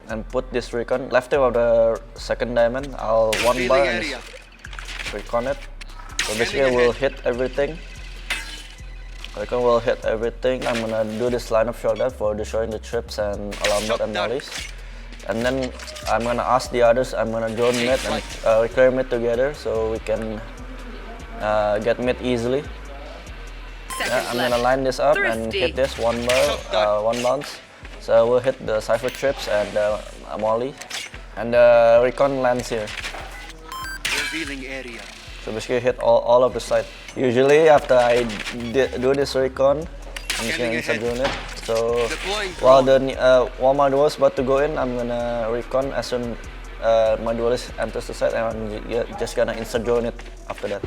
and put this recon left of the second diamond. I'll one bar and recon it. So basically we'll hit everything. Recon will hit everything. I'm gonna do this lineup shotgun for destroying the trips and alarm bot and mollies. And then I'm gonna ask the others, I'm gonna drone mid and clear mid together so we can get mid easily. Yeah, I'm gonna line this up and hit this one bounce. So we'll hit the Cypher trips and molly. And recon lands here. Revealing area. So basically hit all of the site. Usually after I do this recon, I'm just gonna insert drone it. So while my duelist about to go in, I'm gonna recon as soon my duelist enters the site, and I'm just gonna insert drone it after that.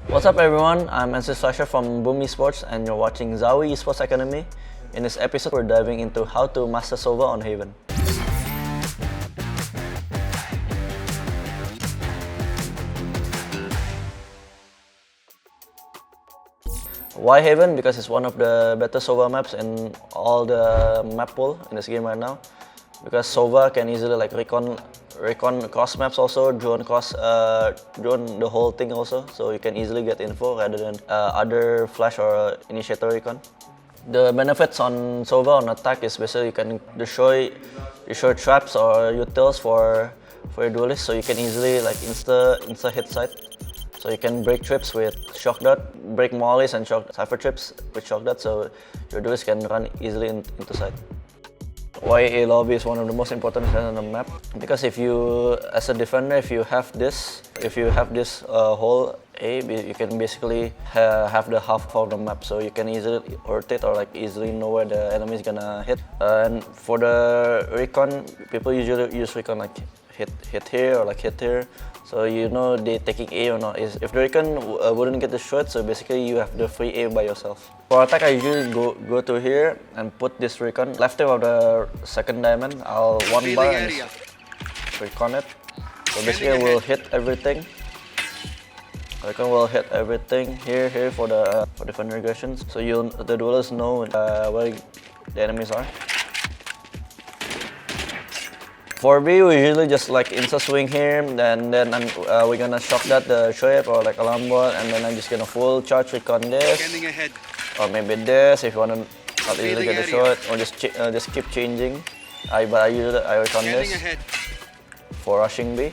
What's up everyone, I'm Sasha from Esports and you're watching ZOWIE Esports Academy. In this episode, we're diving into how to master Sova on Haven. Why Haven? Because it's one of the better Sova maps in all the map pool in this game right now. Because Sova can easily like recon cross maps also, drone the whole thing also, so you can easily get info rather than other flash or initiator recon. The benefits on Sova on attack is basically you can destroy traps or utils for your duelist, so you can easily like insta hit site. So you can break trips with shock dart, break mollies and cypher trips with shock dart, so your duelist can run easily into site. Why A lobby is one of the most important things on the map, because if you, as a defender, if you have this whole A, you can basically have the half of the map, so you can easily rotate or like easily know where the enemy is gonna hit. And for the recon, people usually use recon like hit here or like hit here, so you know they taking A or not. If the recon wouldn't get destroyed, so basically you have the free A by yourself. For attack, I usually go to here and put this recon left of the second diamond. I'll one bar and recon it. So basically we'll hit everything. Recon will hit everything here for defender aggressions. So the duelists know where the enemies are. For B, we usually just like insta swing here, and then we're gonna shock that the trip or like alarm bot, and then I'm just gonna full charge recon this, or maybe this if you wanna not easily get the shot, or just keep changing. But I usually recon this for rushing B.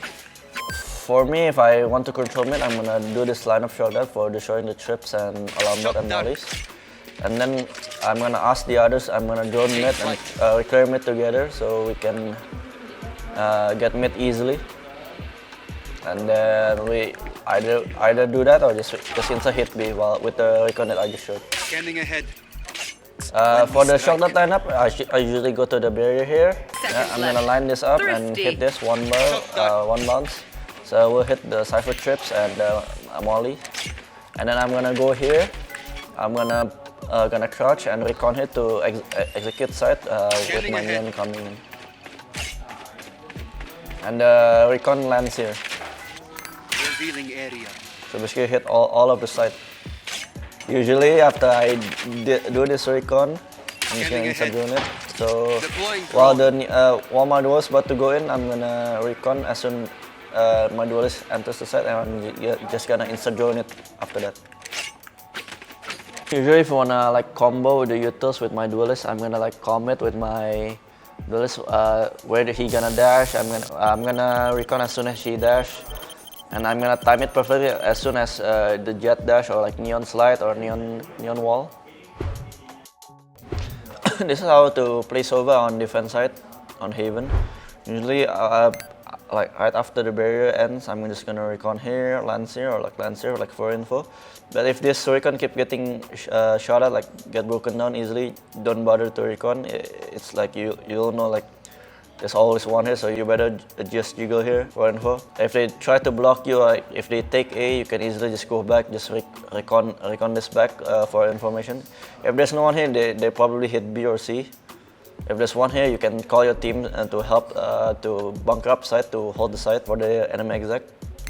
For me, if I want to control mid, I'm gonna do this lineup shotgun for destroying the trips and alarm bot and mollies. And then I'm gonna ask the others, I'm gonna drone mid and clear mid together so we can get mid easily, and then we either do that or just insta hit B with the recon that I just showed. Scanning ahead. For the shock dart lineup, I usually go to the barrier here. Yeah, I'm gonna line this up and hit this one bounce. So we'll hit the cypher trips and molly, and then I'm gonna go here. I'm gonna crouch and recon hit to execute site with my minion coming in. And recon lands here. Revealing area. So basically hit all of the site. Usually after I do this recon, I'm just gonna insert drone it. So while my duelist about to go in, I'm gonna recon as soon my duelist enters the site, and I'm just gonna insert drone it after that. Usually if you wanna like combo with the utils with my duelist, I'm gonna like commit with my duelist where he gonna dash. I'm gonna recon as soon as she dash, and I'm gonna time it perfectly as soon as the jet dash or like neon slide or neon wall. This is how to play Sova on defense side on Haven. Usually like right after the barrier ends, I'm just gonna recon here, lands here, or like for info. But if this recon keep getting shot at, like get broken down easily, don't bother to recon. It's like you'll know like there's always one here, so you better just jiggle here for info. If they try to block you, if they take A, you can easily just go back, just recon this back for information. If there's no one here, they probably hit B or C. If there's one here, you can call your team to help to bunker up site to hold the site for the enemy exec.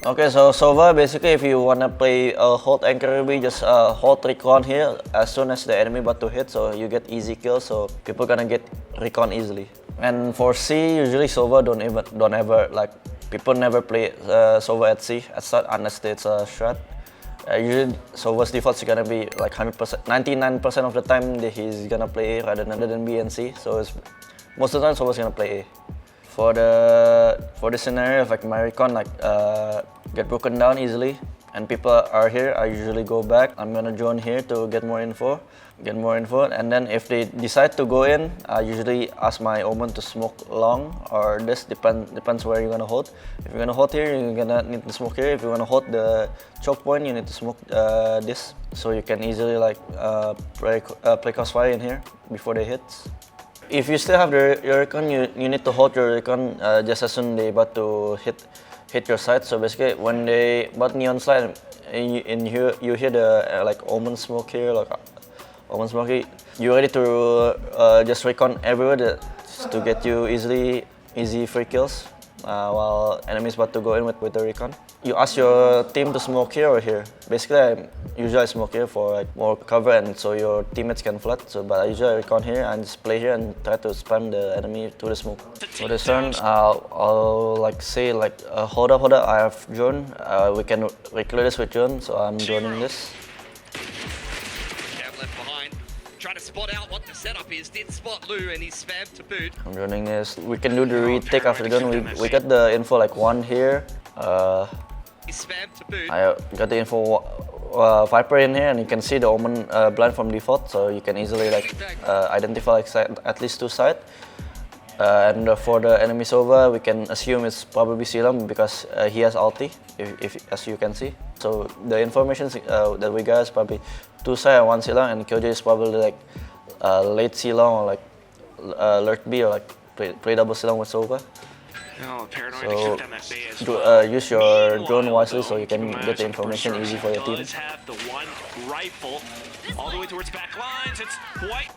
Okay, so Sova, basically if you wanna play hold anchor B, just hold recon here as soon as the enemy about to hit, so you get easy kills, so people gonna get recon easily. And for C, usually Sova don't ever like people never play Sova at C at start unless it's a strat. Usually Sova's default is gonna be like 100%, 99% of the time he's gonna play A rather than B and C. So most of the time Sova's gonna play A. For the scenario, if like my recon get broken down easily and people are here, I usually go back. I'm gonna drone here to get more info, and then if they decide to go in, I usually ask my omen to smoke long or this depends where you're gonna hold. If you're gonna hold here, you're gonna need to smoke here. If you wanna hold the choke point, you need to smoke this, so you can easily like play crossfire in here before they hit. If you still have your recon, you need to hold your recon just as soon they about to hit your side. So basically, when they about neon slide and you hear the like omen smoke here, like omen smoke here, you're ready to just recon everywhere to get you easy free kills while enemies about to go in with the recon. You ask your team to smoke here or here. Basically, I usually smoke here for like more cover and so your teammates can flood. So, but I usually recon here and just play here and try to spam the enemy to the smoke. For this turn, I'll like say like hold up, I have drone. We can reclear this with drone, so I'm droning this. Left behind, trying to spot out what the setup is. Did spot Lou and he's spammed to boot. I'm droning this. We can do the retake after the drone. We got the info like one here. He's spammed to boot. I got the info Viper in here, and you can see the omen blind from default, so you can easily like identify like at least two sides. And for the enemy Sova, we can assume it's probably Silam because he has ulti, if as you can see. So the information that we got is probably two side and one Silam, and Kyoji is probably like late Silam or like alert B or like play double Silam with Sova. So use your drone wisely so you can get the information easy for your team.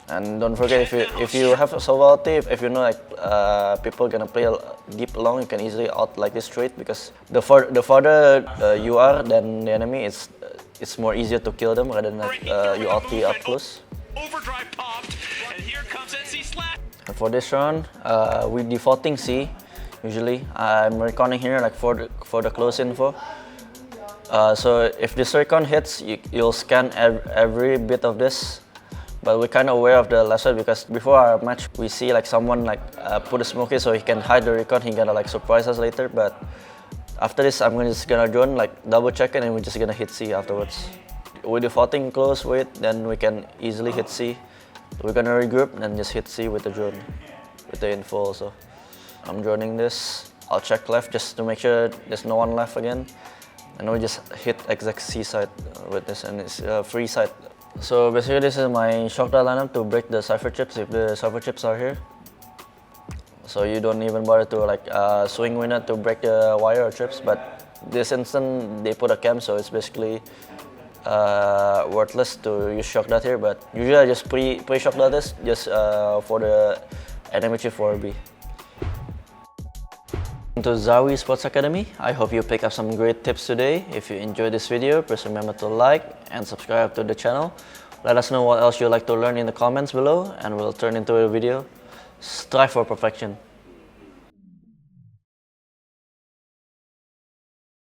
And don't forget, if you have a Sova ulti, if you know like people gonna play deep long, you can easily out like this straight because the farther you are than the enemy, it's more easier to kill them rather than like you ulti up close. Overdrive popped, and here comes NC Slash. And for this round, we're defaulting C. Usually, I'm reconning here like for the close info. So if this recon hits, you'll scan every bit of this. But we're kind of aware of the left side because before our match, we see like someone like put a smoke here so he can hide the recon. He gonna like surprise us later. But after this, I'm just gonna drone like double check it, and we're just gonna hit C afterwards. We're defaulting close wait, then we can easily hit C. We're gonna regroup and just hit C with the drone, with the info also. I'm droning this. I'll check left just to make sure there's no one left again. And we just hit exact C side with this, and it's free side. So basically this is my shock dart lineup to break the cipher chips if the cipher chips are here. So you don't even bother to like swing winner to break the wire or chips, but this instant they put a cam, so it's basically worthless to use shock dart here. But usually I just pre-shock dart this just for the enemy chip for B. To ZOWIE Sports Academy. I hope you pick up some great tips today. If you enjoyed this video, please remember to like and subscribe to the channel. Let us know what else you'd like to learn in the comments below and we'll turn into a video. Strive for perfection.